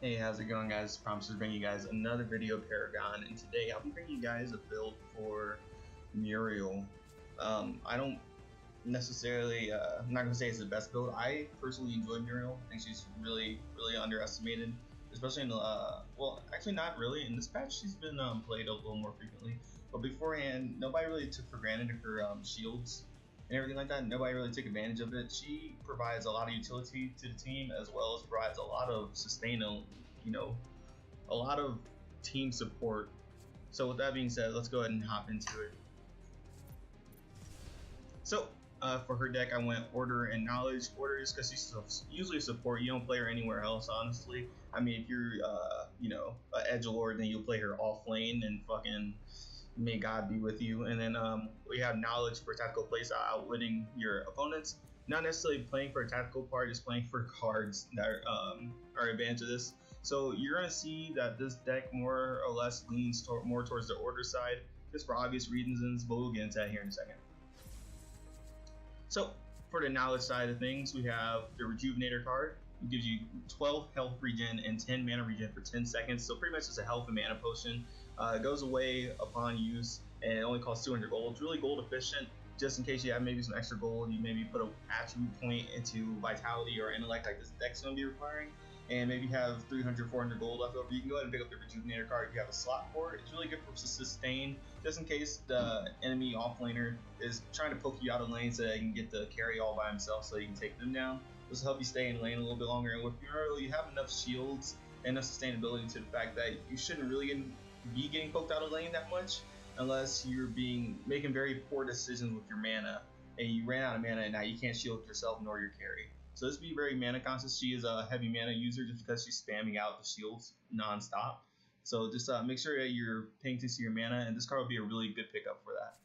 Hey, how's it going, guys? Promise to bring you guys another video of Paragon, and today I'll be bringing you guys a build for Muriel. I don't necessarily, I'm not gonna say it's the best build. I personally enjoy Muriel. I think she's really underestimated, especially in the, well, actually not really. In this patch, she's been played a little more frequently, but beforehand, nobody really took for granted her shields and everything like that. Nobody really took advantage of it. She provides a lot of utility to the team, as well as provides a lot of sustain, a lot of team support. So with that being said, let's go ahead and hop into it. So for her deck, I went Order and Knowledge. Order is because she's usually a support. You don't play her anywhere else, honestly. I mean, if you're an edgelord, then you'll play her off lane and fucking may God be with you. And then we have Knowledge for tactical playstyle, outwitting your opponents. Not necessarily playing for a tactical part, just playing for cards that are advantage of this. So you're going to see that this deck more or less leans more towards the Order side, just for obvious reasons, but we'll get into that here in a second. So for the Knowledge side of things, we have the Rejuvenator card. It gives you 12 health regen and 10 mana regen for 10 seconds. So pretty much it's a health and mana potion. It goes away upon use and it only costs 200 gold. It's really gold efficient. Just in case you have maybe some extra gold, you maybe put an attribute point into Vitality or Intellect like this deck's going to be requiring, and maybe have 300, 400 gold left over. You can go ahead and pick up the Rejuvenator card if you have a slot for it. It's really good for sustain, just in case the enemy offlaner is trying to poke you out of lane so that he can get the carry all by himself so you can take them down. This will help you stay in lane a little bit longer, and with Muriel, you have enough shields and enough sustainability to the fact that you shouldn't really be getting poked out of lane that much, unless you're making very poor decisions with your mana, and you ran out of mana and now you can't shield yourself nor your carry. So just be very mana conscious. She is a heavy mana user just because she's spamming out the shields non-stop. So just make sure that you're paying attention to your mana, and this card will be a really good pickup for that.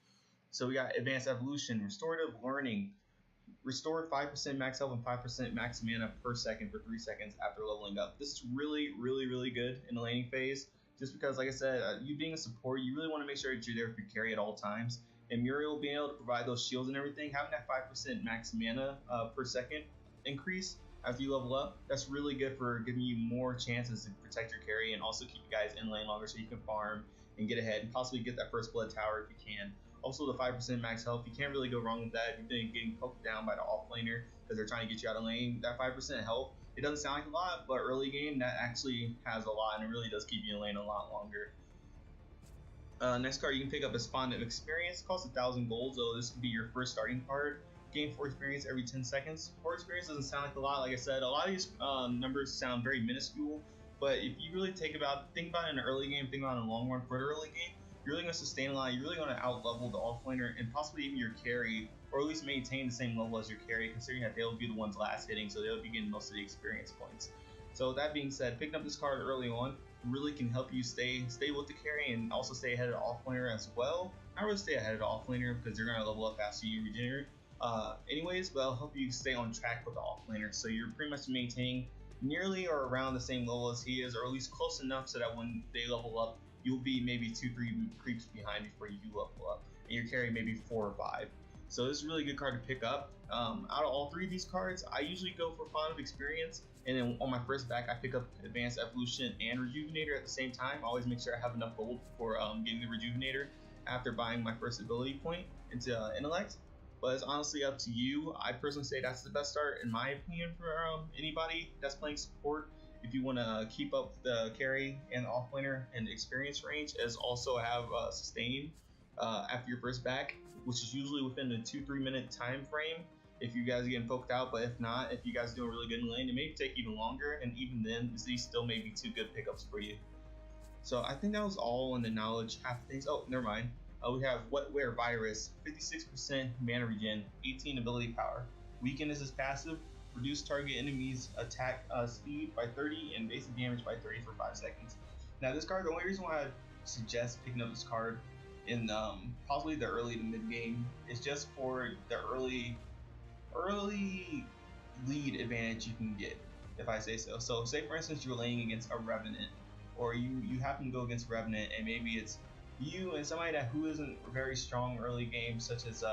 So we got Advanced Evolution, Restorative Learning, restore 5% max health and 5% max mana per second for 3 seconds after leveling up. This is really good in the laning phase, just because, like I said, you being a support, you really want to make sure that you're there for your carry at all times. And Muriel being able to provide those shields and everything, having that 5% max mana per second increase after you level up, that's really good for giving you more chances to protect your carry and also keep you guys in lane longer so you can farm and get ahead and possibly get that first blood tower if you can. Also the 5% max health, you can't really go wrong with that if you've been getting poked down by the offlaner because they're trying to get you out of lane. That 5% health, it doesn't sound like a lot, but early game that actually has a lot, and it really does keep you in lane a lot longer. Next card you can pick up is Fond of Experience. Costs 1,000 gold, so this could be your first starting card. Gain 4 experience every 10 seconds. 4 experience doesn't sound like a lot. Like I said, a lot of these numbers sound very minuscule, but if you really think about it in the early game, think about it in the long run for the early game, you're really going to sustain a lot. You're really going to out-level the offlaner and possibly even your carry, or at least maintain the same level as your carry, considering that they'll be the ones last hitting, so they'll be getting most of the experience points. So that being said, picking up this card early on really can help you stay with the carry and also stay ahead of the offlaner as well. Not really stay ahead of the offlaner because they're going to level up after you regenerate. Anyways, but it'll help you stay on track with the offlaner, so you're pretty much maintaining nearly or around the same level as he is, or at least close enough so that when they level up, you'll be maybe 2-3 creeps behind before you level up, and your carry maybe 4 or 5. So this is a really good card to pick up. Out of all 3 of these cards, I usually go for Fond of Experience, and then on my first back, I pick up Advanced Evolution and Rejuvenator at the same time. I always make sure I have enough gold for getting the Rejuvenator after buying my first ability point into Intellect. But it's honestly up to you. I personally say that's the best start, in my opinion, for anybody that's playing support. If you want to keep up the carry and offlaner and experience range, as also have sustain after your first back, which is usually within the 2-3 minute time frame if you guys are getting poked out. But if not, if you guys are doing really good in lane, it may take even longer, and even then these still may be 2 good pickups for you. So I think that was all in the knowledge half of things. Oh, never mind. We have Wetware Virus, 56% mana regen, 18 ability power. Weaken is his passive, reduce target enemies attack speed by 30 and basic damage by 30 for 5 seconds. Now this card, the only reason why I suggest picking up this card in possibly the early to mid game is just for the early lead advantage you can get, if I say so. So say for instance you're laying against a Revenant, or you happen to go against Revenant, and maybe it's you and somebody who isn't very strong early game, such as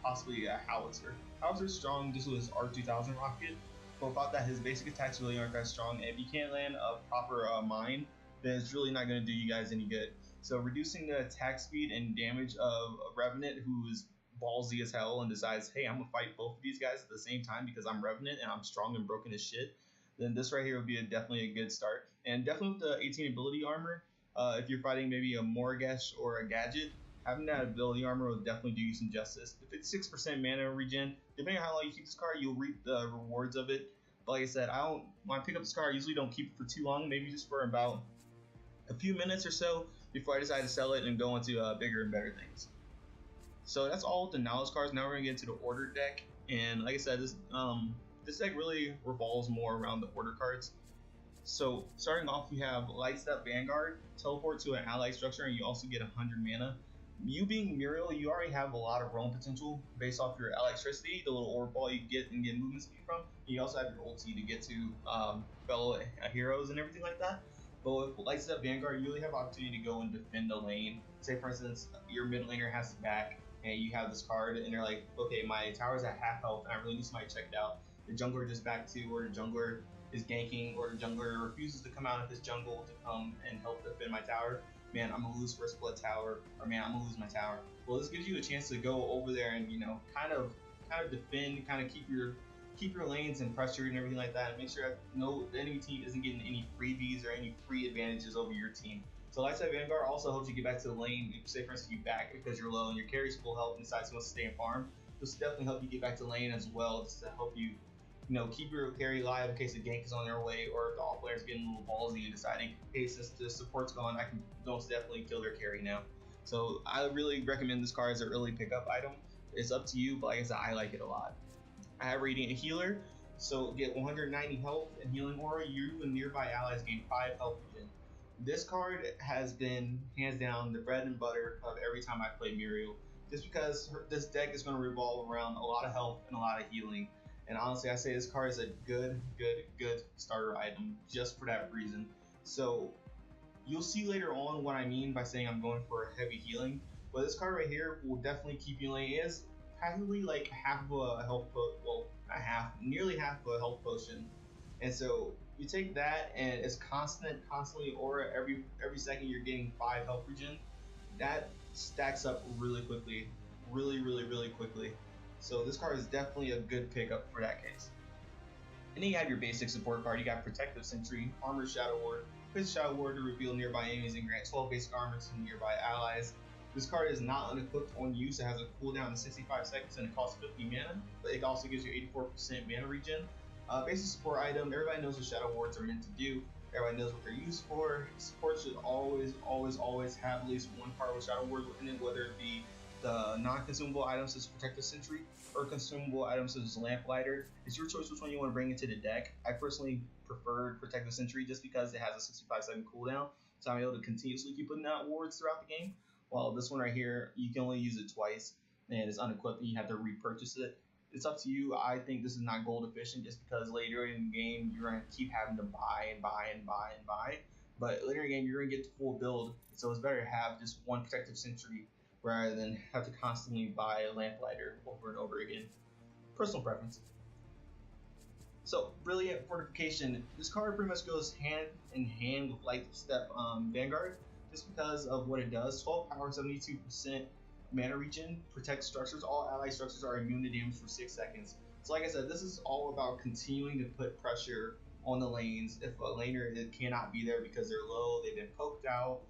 possibly a Howitzer. Howitzer's strong just with his R2000 rocket, but without that, his basic attacks really aren't that strong. And if you can't land a proper mine, then it's really not going to do you guys any good. So reducing the attack speed and damage of a Revenant who is ballsy as hell and decides, hey, I'm gonna fight both of these guys at the same time because I'm Revenant and I'm strong and broken as shit, then this right here would be definitely a good start. And definitely with the 18 ability armor, if you're fighting maybe a Morgesh or a Gadget, having that ability armor will definitely do you some justice. If it's 6% mana regen, depending on how long you keep this card, you'll reap the rewards of it. But like I said, when I pick up this card, I usually don't keep it for too long, maybe just for about a few minutes or so before I decide to sell it and go into bigger and better things. So that's all with the knowledge cards. Now we're gonna get into the order deck, and like I said, this deck really revolves more around the order cards. So starting off, we have Lightstep Vanguard, teleport to an ally structure, and you also get 100 mana. You being Muriel, you already have a lot of roam potential based off your electricity, the little orb ball you get and get movement speed from. You also have your ulti to get to fellow heroes and everything like that. But with Lightstep Vanguard, you really have opportunity to go and defend a lane. Say for instance, your mid laner has his back, and you have this card, and they're like, okay, my tower's at half health, and I really need somebody checked out. The jungler just back to, or the jungler is ganking, or the jungler refuses to come out of his jungle to come and help defend my tower. Man, I'm gonna lose First Blood Tower, or man, I'm gonna lose my tower. Well, this gives you a chance to go over there and kind of defend, kind of keep your lanes and pressure and everything like that, and make sure that the enemy team isn't getting any freebies or any free advantages over your team. So Lightstep Vanguard also helps you get back to the lane. If, say for instance, you back because you're low and your carry's full health and decides he wants to stay and farm, this will definitely help you get back to lane as well, just to help you, keep your carry alive in case the gank is on their way, or if the off laner's getting a little ballsy and deciding, hey, since the support's gone, I can most definitely kill their carry now. So I really recommend this card as an early pickup item. It's up to you, but like I said, I like it a lot. I have Radiant Healer, so get 190 health and healing aura. You and nearby allies gain 5 health regen. This card has been hands down the bread and butter of every time I play Muriel, just because this deck is going to revolve around a lot of health and a lot of healing. And honestly, I say this card is a good starter item just for that reason. So you'll see later on what I mean by saying I'm going for heavy healing. But this card right here will definitely keep you in lane. It is practically like half of a health nearly half of a health potion. And so you take that, and it's constantly aura every second. You're getting 5 health regen. That stacks up really quickly, really quickly. So this card is definitely a good pickup for that case. And then you have your basic support card. You got Protective Sentry, Armored Shadow Ward. Place Shadow Ward to reveal nearby enemies and grant 12 basic armor to nearby allies. This card is not unequipped on use. It has a cooldown of 65 seconds and it costs 50 mana, but it also gives you 84% mana regen. Basic support item. Everybody knows what Shadow Wards are meant to do. Everybody knows what they're used for. Support should always have at least one card with Shadow Ward in it, whether it be the non-consumable items such as Protective Sentry or consumable items such as Lamplighter. It's your choice which one you want to bring into the deck. I personally preferred Protective Sentry just because it has a 65-second cooldown, so I'm able to continuously keep putting out wards throughout the game. While this one right here, you can only use it twice, and it's unequipped, and you have to repurchase it. It's up to you. I think this is not gold efficient just because later in the game, you're going to keep having to buy. But later in the game, you're going to get the full build, so it's better to have just one Protective Sentry rather than have to constantly buy a Lamplighter over and over again. Personal preference. So, Brilliant Fortification. This card pretty much goes hand in hand with Lightstep Vanguard, just because of what it does. 12 power, 72% mana regen, protect structures. All ally structures are immune to damage for 6 seconds. So like I said, this is all about continuing to put pressure on the lanes. If a laner cannot be there because they're low, they've been poked out,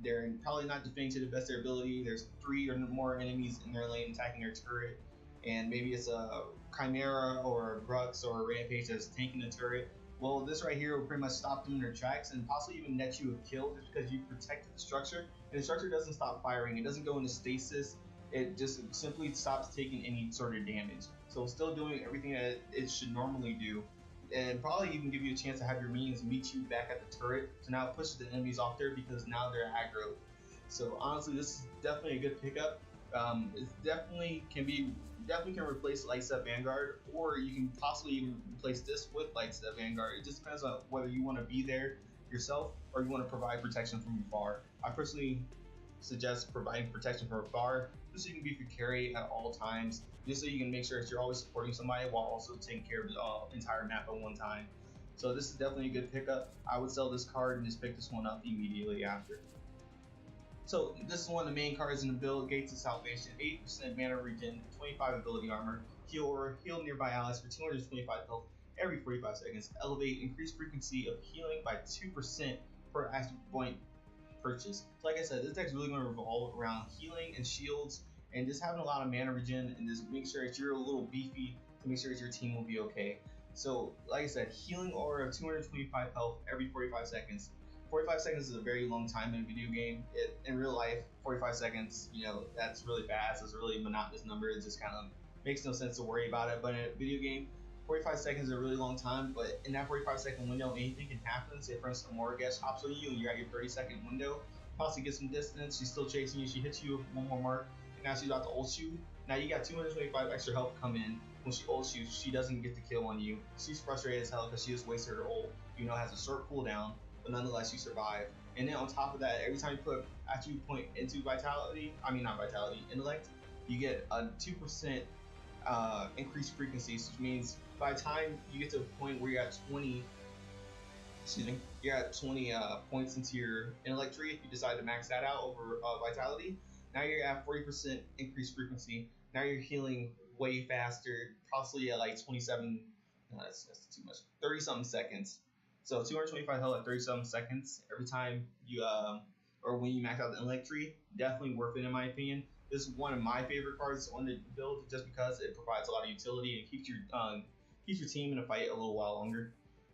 they're probably not defending to the best of their ability, there's 3 or more enemies in their lane attacking their turret, and maybe it's a Chimera or a Brux or a Rampage that's tanking the turret. Well, this right here will pretty much stop them in their tracks and possibly even net you a kill just because you protected the structure. And the structure doesn't stop firing. It doesn't go into stasis. It just simply stops taking any sort of damage. So it's still doing everything that it should normally do. And probably even give you a chance to have your minions meet you back at the turret. So now it pushes the enemies off there because now they're aggro. So honestly, this is definitely a good pickup. It definitely can replace Lightstep Vanguard, or you can possibly even replace this with Lightstep Vanguard. It just depends on whether you want to be there yourself or you want to provide protection from afar. I personally suggest providing protection from afar, just so you can be your carry at all times, just so you can make sure that you're always supporting somebody while also taking care of the entire map at one time. So this is definitely a good pickup. I would sell this card and just pick this one up immediately after. So this is one of the main cards in the build, Gates of Salvation, 8% mana regen, 25 ability armor, heal nearby allies for 225 health every 45 seconds, elevate increased frequency of healing by 2% per active point purchase. So like I said, this deck's really going to revolve around healing and shields and just having a lot of mana regen and just make sure that you're a little beefy to make sure that your team will be okay. So like I said, healing aura of 225 health every 45 seconds. 45 seconds is a very long time in a video game. In real life, 45 seconds, you know, that's really fast. It's a really monotonous number. It just kind of makes no sense to worry about it. But in a video game, 45 seconds is a really long time. But in that 45-second window, anything can happen. Say, for instance, a Muriel hops on you and you're at your 30-second window. Possibly get some distance. She's still chasing you. She hits you with one more mark. And now she's about to ult you. Now you got 225 extra health come in. When she ults you, she doesn't get the kill on you. She's frustrated as hell because she just wasted her ult. You know, has a short cooldown. But nonetheless, you survive. And then on top of that, every time you put attribute point into intellect, you get a 2% increased frequency, which means by the time you get to a point where you're at 20, you're at 20 points into your intellect tree, if you decide to max that out over vitality, now you're at 40% increased frequency. Now you're healing way faster, possibly at like 27, no, that's too much, 30 something seconds. So 225 health at 37 seconds every time you, or when you max out the intellect tree, definitely worth it in my opinion. This is one of my favorite cards on the build just because it provides a lot of utility and keeps your team in a fight a little while longer.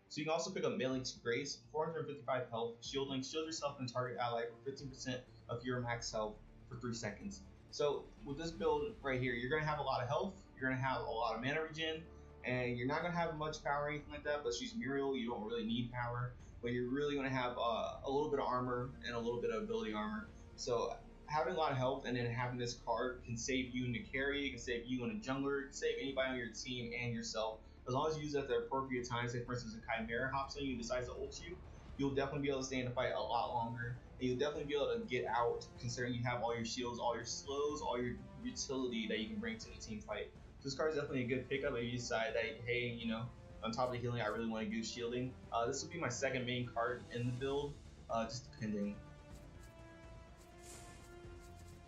So you can also pick up Mailing's Grace, 455 health, shield yourself and target ally for 15% of your max health for 3 seconds. So with this build right here, you're going to have a lot of health, you're going to have a lot of mana regen, and you're not going to have much power or anything like that, but she's Muriel, you don't really need power, but you're really going to have a little bit of armor and a little bit of ability armor. So having a lot of health and then having this card can save you in the carry, it can save you in a jungler, it can save anybody on your team and yourself. As long as you use it at the appropriate time, say for instance a Chimera hops on you and decides to ult you, you'll definitely be able to stay in the fight a lot longer, and you'll definitely be able to get out considering you have all your shields, all your slows, all your utility that you can bring to the team fight. This card is definitely a good pickup if you decide that, hey, you know, on top of the healing, I really want to do shielding. This will be my second main card in the build, just depending.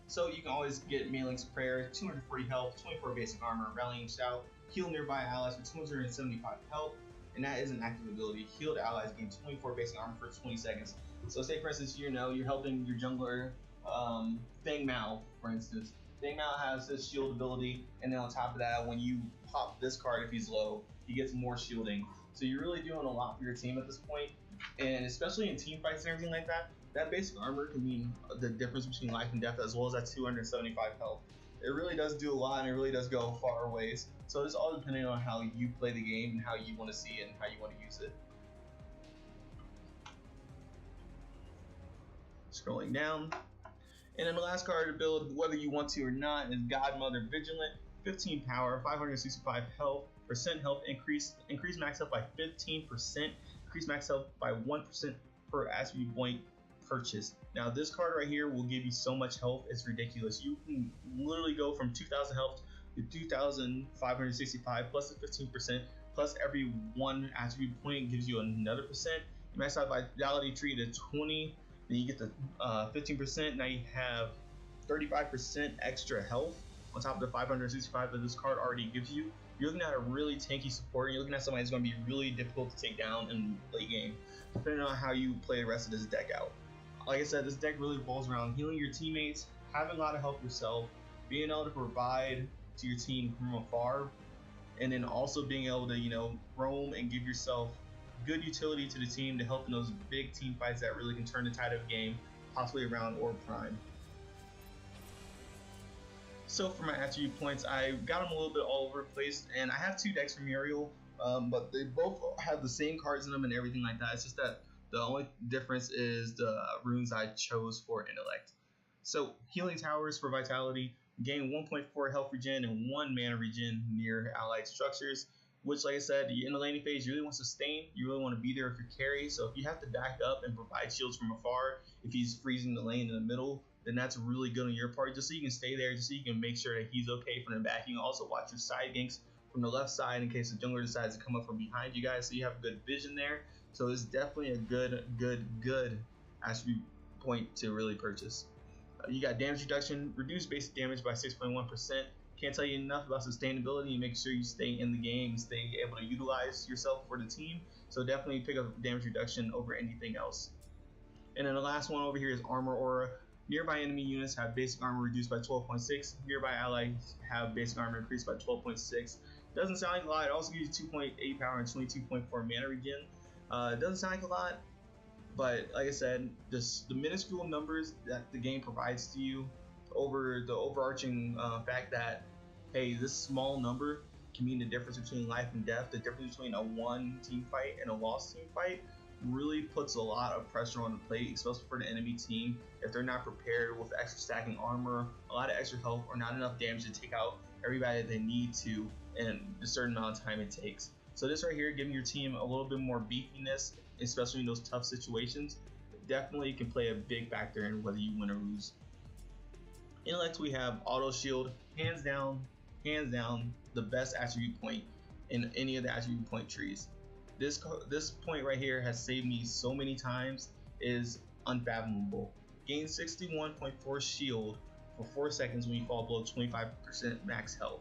So you can always get Mailing's Prayer, 240 health, 24 basic armor, Rallying Shout, heal nearby allies for 275 health, and that is an active ability. Healed allies gain 24 basic armor for 20 seconds. So say for instance, you know, you're helping your jungler, Feng Mao, for instance. Feng Mao has this shield ability, and then on top of that, when you pop this card if he's low, he gets more shielding. So you're really doing a lot for your team at this point, and especially in team fights and everything like that, that basic armor can mean the difference between life and death, as well as that 275 health. It really does do a lot, and it really does go far ways. So it's all depending on how you play the game and how you want to see it and how you want to use it. Scrolling down. And then the last card to build, whether you want to or not, is Godmother Vigilant. 15 power, 565 health, increase max health by 15%, increase max health by 1% per attribute point purchase. Now this card right here will give you so much health, it's ridiculous. You can literally go from 2,000 health to 2,565 plus the 15%, plus every one attribute point gives you another percent. You max out vitality tree to 20, then you get the 15%. Now you have 35% extra health on top of the 565 that this card already gives you. You're looking at a really tanky support. You're looking at somebody who's going to be really difficult to take down in late game, depending on how you play the rest of this deck out. Like I said, this deck really revolves around healing your teammates, having a lot of help yourself, being able to provide to your team from afar, and then also being able to, you know, roam and give yourself good utility to the team to help in those big team fights that really can turn the tide of a game, possibly around Orb Prime. So for my attribute points, I got them a little bit all over the place, and I have 2 decks for Muriel, but they both have the same cards in them and everything like that. It's just that the only difference is the runes I chose for intellect. So healing towers for vitality, gain 1.4 health regen and 1 mana regen near allied structures, which, like I said, in the laning phase, you really want to sustain. You really want to be there if you carry. So if you have to back up and provide shields from afar, if he's freezing the lane in the middle, then that's really good on your part, just so you can stay there, just so you can make sure that he's okay from the back. You can also watch your side ganks from the left side in case the jungler decides to come up from behind you guys, so you have good vision there. So it's definitely a good attribute point to really purchase. You got damage reduction, reduce basic damage by 6.1%. Can't tell you enough about sustainability and make sure you stay in the game and stay able to utilize yourself for the team. So definitely pick up damage reduction over anything else. And then the last one over here is armor aura. Nearby enemy units have basic armor reduced by 12.6. Nearby allies have basic armor increased by 12.6. Doesn't sound like a lot. It also gives you 2.8 power and 22.4 mana regen. It doesn't sound like a lot, but like I said, the minuscule numbers that the game provides to you over the overarching fact that, hey, this small number can mean the difference between life and death, the difference between a won team fight and a lost team fight, really puts a lot of pressure on the plate, especially for the enemy team. If they're not prepared with extra stacking armor, a lot of extra health, or not enough damage to take out everybody that they need to in a certain amount of time it takes. So this right here, giving your team a little bit more beefiness, especially in those tough situations, definitely can play a big factor in whether you win or lose. Intellect, we have auto shield, hands down, the best attribute point in any of the attribute point trees. This point right here has saved me so many times, is unfathomable. Gain 61.4 shield for 4 seconds when you fall below 25% max health.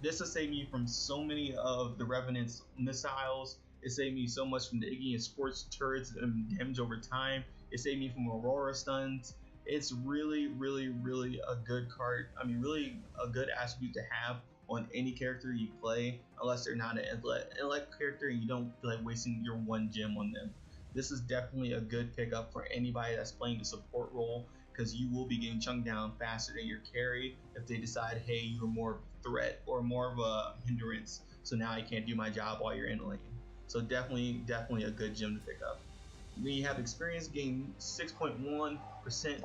This has saved me from so many of the Revenant's missiles. It saved me so much from the Iggy and Scorch turrets and damage over time. It saved me from Aurora stuns. It's really a good card. I mean, really a good attribute to have on any character you play, unless they're not an intellect character and you don't feel like wasting your one gem on them. This is definitely a good pickup for anybody that's playing the support role, because you will be getting chunked down faster than your carry if they decide, hey, you're more of a threat or more of a hindrance, so now I can't do my job while you're in lane. So definitely a good gem to pick up. Then you have experience, gain 6.1%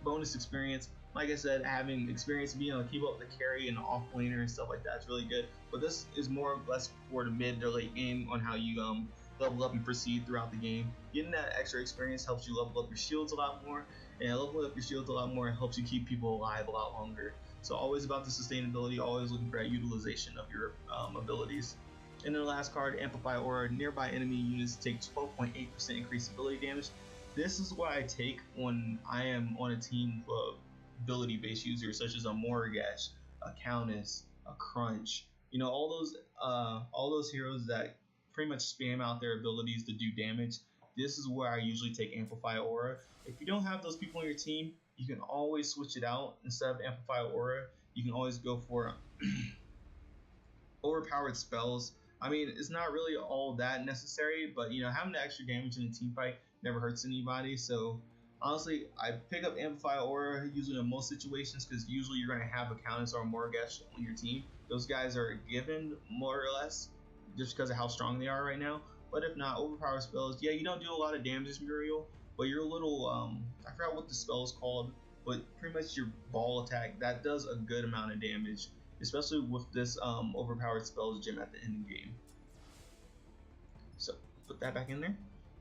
bonus experience. Like I said, having experience being able to keep up the carry and off laner and stuff like that is really good. But this is more or less for the mid to late game on how you level up and proceed throughout the game. Getting that extra experience helps you level up your shields a lot more, and leveling up your shields a lot more helps you keep people alive a lot longer. So always about the sustainability, always looking for that utilization of your abilities. And then the last card, Amplify Aura. Nearby enemy units take 12.8% increased ability damage. This is what I take when I am on a team of ability-based users such as a Morgash, a Countess, a Crunch. You know, all those heroes that pretty much spam out their abilities to do damage. This is where I usually take Amplify Aura. If you don't have those people on your team, you can always switch it out. Instead of Amplify Aura, you can always go for overpowered spells. I mean, it's not really all that necessary, but you know, having the extra damage in a team fight never hurts anybody. So honestly, I pick up Amplify Aura usually in most situations, because usually you're going to have a Countess or a Morgash on your team. Those guys are given more or less just because of how strong they are right now. But if not, overpowered spells, yeah, you don't do a lot of damage, Muriel, but your little, I forgot what the spell is called, but pretty much your ball attack, that does a good amount of damage, especially with this overpowered spells gem at the end of the game. So put that back in there.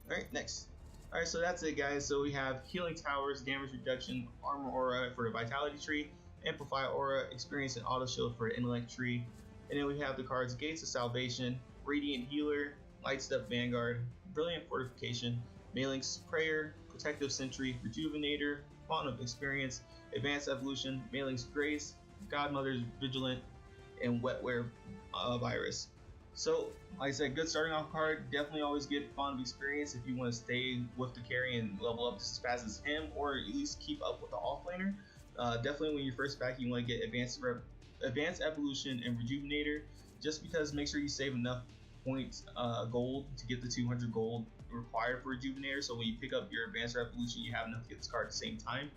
Alright, next. Alright, so that's it, guys. So we have Healing Towers, Damage Reduction, Armor Aura for the Vitality tree, Amplify Aura, Experience and Auto Shield for the Intellect tree, and then we have the cards Gates of Salvation, Radiant Healer, Lightstep Vanguard, Brilliant Fortification, Malinx Prayer, Protective Sentry, Rejuvenator, Fountain of Experience, Advanced Evolution, Malinx Grace, Godmother's Vigilant, and Wetware Virus. So, like I said, good starting off card. Definitely always get Fountain of Experience if you want to stay with the carry and level up just as fast as him, or at least keep up with the offlaner. Definitely when you're first back, you want to get Advanced Evolution and Rejuvenator, just because make sure you save enough points gold to get the 200 gold required for Rejuvenator, so when you pick up your Advanced Evolution, you have enough to get this card at the same time.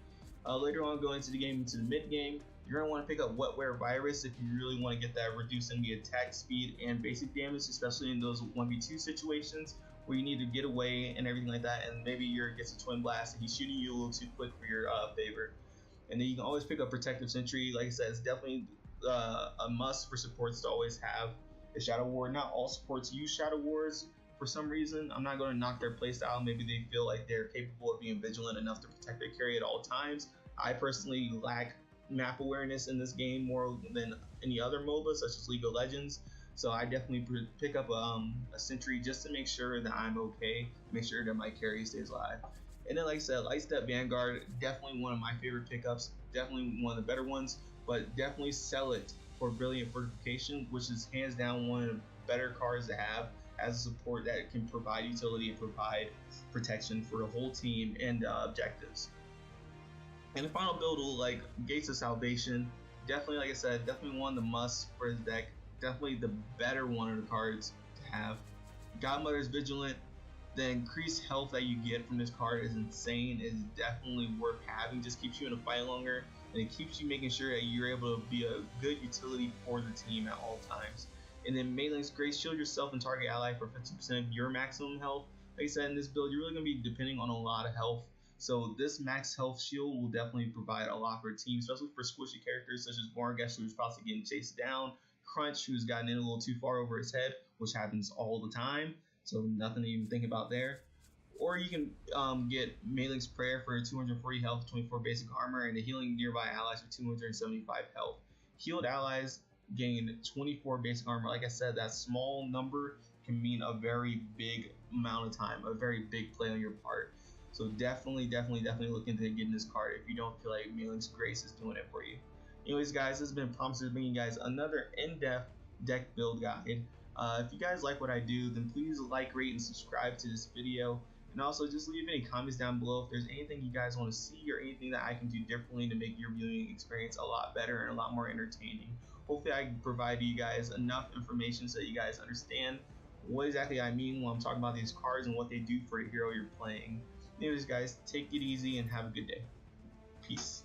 Later on, going into the game, into the mid game, you're going to want to pick up Wetware Virus if you really want to get that reduced enemy attack speed and basic damage, especially in those 1v2 situations where you need to get away and everything like that, and maybe you're gets a Twin Blast and he's shooting you a little too quick for your favor. And then you can always pick up Protective Sentry. Like I said, it's definitely a must for supports to always have a Shadow Ward. Not all supports use Shadow Wards for some reason. I'm not going to knock their playstyle. Maybe they feel like they're capable of being vigilant enough to protect their carry at all times. I personally lack map awareness in this game more than any other MOBA, such as League of Legends. So I definitely pick up a sentry just to make sure that I'm okay, make sure that my carry stays alive. And then, like I said, Lightstep Vanguard, definitely one of my favorite pickups, definitely one of the better ones, but definitely sell it for Brilliant Fortification, which is hands down one of the better cards to have as a support that can provide utility and provide protection for the whole team and objectives. And the final build will like Gates of Salvation. Definitely, like I said, definitely one of the musts for his deck. Definitely the better one of the cards to have. Godmother's Vigilant. The increased health that you get from this card is insane. It's definitely worth having. Just keeps you in a fight longer, and it keeps you making sure that you're able to be a good utility for the team at all times. And then Maeling's Grace, shield yourself and target ally for 50% of your maximum health. Like I said, in this build, you're really going to be depending on a lot of health. So this max health shield will definitely provide a lot for a team, especially for squishy characters such as Morgash, who's possibly getting chased down, Crunch, who's gotten in a little too far over his head, which happens all the time. So nothing to even think about there. Or you can get Maeling's Prayer for 240 health, 24 basic armor, and the healing nearby allies for 275 health. Healed allies gain 24 basic armor. Like I said, that small number can mean a very big amount of time, a very big play on your part. So definitely look into getting this card if you don't feel like Maeling's Grace is doing it for you. Anyways, guys, this has been Promises bringing you guys another in-depth deck build guide. If you guys like what I do, then please like, rate, and subscribe to this video. And also just leave any comments down below if there's anything you guys want to see or anything that I can do differently to make your viewing experience a lot better and a lot more entertaining. Hopefully I can provide you guys enough information so that you guys understand what exactly I mean when I'm talking about these cards and what they do for the hero you're playing. Anyways, guys, take it easy and have a good day. Peace.